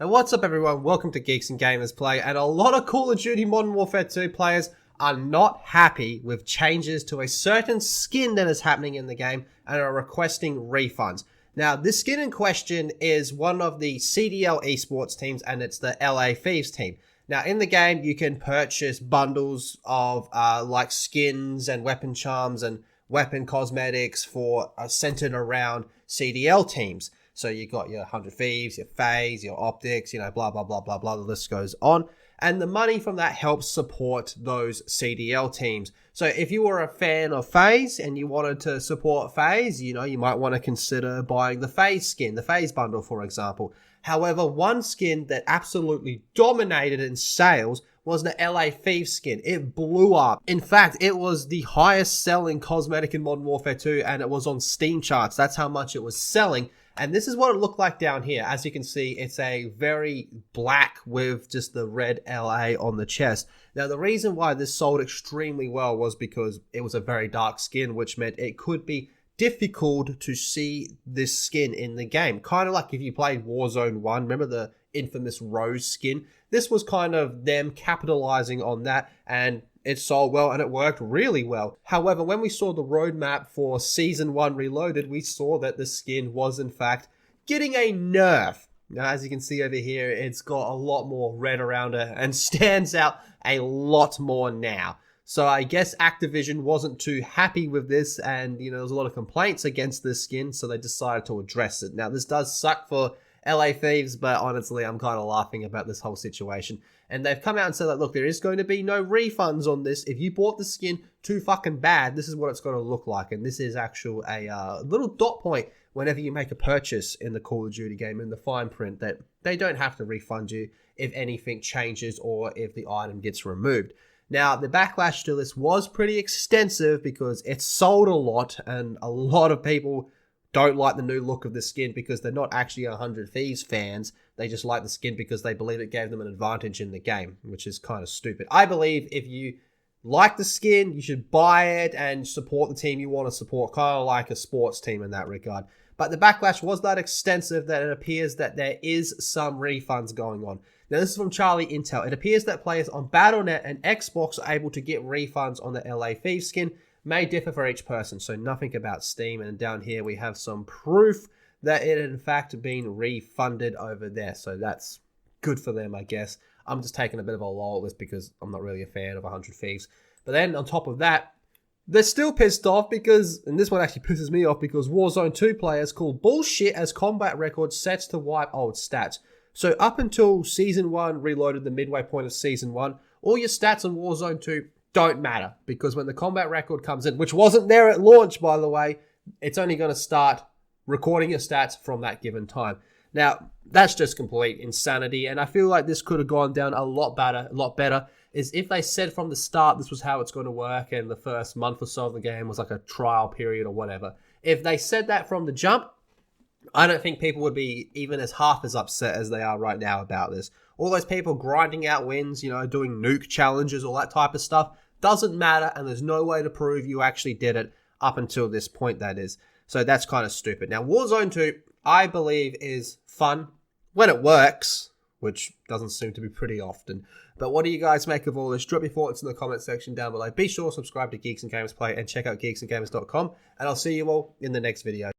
And what's up everyone, welcome to Geeks and Gamers Play, and a lot of Call of Duty Modern Warfare 2 players are not happy with changes to a certain skin that is happening in the game and are requesting refunds. Now, this skin in question is one of the CDL esports teams, and it's the LA Thieves team. Now, in the game, you can purchase bundles of like skins and weapon charms and weapon cosmetics for centered around CDL teams. So you got your 100 Thieves, your FaZe, your Optics, blah, blah, blah, blah, blah. The list goes on. And the money from that helps support those CDL teams. So if you were a fan of FaZe and you wanted to support FaZe, you might want to consider buying the FaZe skin, the FaZe bundle, for example. However, one skin that absolutely dominated in sales was the LA Thieves skin. It blew up. In fact, it was the highest selling cosmetic in Modern Warfare 2, and it was on Steam charts. That's how much it was selling. And this is what it looked like down here. As you can see, it's a very black with just the red LA on the chest. Now, the reason why this sold extremely well was because it was a very dark skin, which meant it could be difficult to see this skin in the game. Kind of like if you played Warzone 1, remember the infamous Rose skin? This was kind of them capitalizing on that, and it sold well and it worked really well. However, when we saw the roadmap for Season 1 Reloaded, we saw that the skin was in fact getting a nerf. Now, as you can see over here, it's got a lot more red around it and stands out a lot more now. So I guess Activision wasn't too happy with this, and there was a lot of complaints against this skin, so they decided to address it. Now, this does suck for LA Thieves, but honestly, I'm kind of laughing about this whole situation. And they've come out and said that, look, there is going to be no refunds on this. If you bought the skin too fucking bad, this is what it's going to look like. And this is actual a little dot point whenever you make a purchase in the Call of Duty game in the fine print that they don't have to refund you if anything changes or if the item gets removed. Now, the backlash to this was pretty extensive because it sold a lot, and a lot of people don't like the new look of the skin because they're not actually 100 Thieves fans. They just like the skin because they believe it gave them an advantage in the game, which is kind of stupid. I believe if you like the skin, you should buy it and support the team you want to support, kind of like a sports team in that regard. But the backlash was that extensive that it appears that there is some refunds going on. Now, this is from Charlie Intel. It appears that players on Battle.net and Xbox are able to get refunds on the LA Thieves skin. May differ for each person, so nothing about Steam. And down here we have some proof that it had in fact been refunded over there. So that's good for them, I guess. I'm just taking a bit of a lull at this because I'm not really a fan of 100 Thieves. But then on top of that, they're still pissed off because, and this one actually pisses me off, because Warzone 2 players call bullshit as combat record sets to wipe old stats. So up until Season 1 Reloaded, the midway point of Season 1, all your stats on Warzone 2 don't matter, because when the combat record comes in, which wasn't there at launch, by the way, it's only going to start recording your stats from that given time. Now, that's just complete insanity, and I feel like this could have gone down a lot better, is if they said from the start this was how it's going to work, and the first month or so of the game was like a trial period or whatever. If they said that from the jump, I don't think people would be even as half as upset as they are right now about this. All those people grinding out wins, doing nuke challenges, all that type of stuff, doesn't matter, and there's no way to prove you actually did it up until this point, that is. So that's kind of stupid. Now, Warzone 2, I believe, is fun when it works, which doesn't seem to be pretty often. But what do you guys make of all this? Drop your thoughts in the comment section down below. Be sure to subscribe to Geeks and Gamers Play and check out geeksandgamers.com, and I'll see you all in the next video.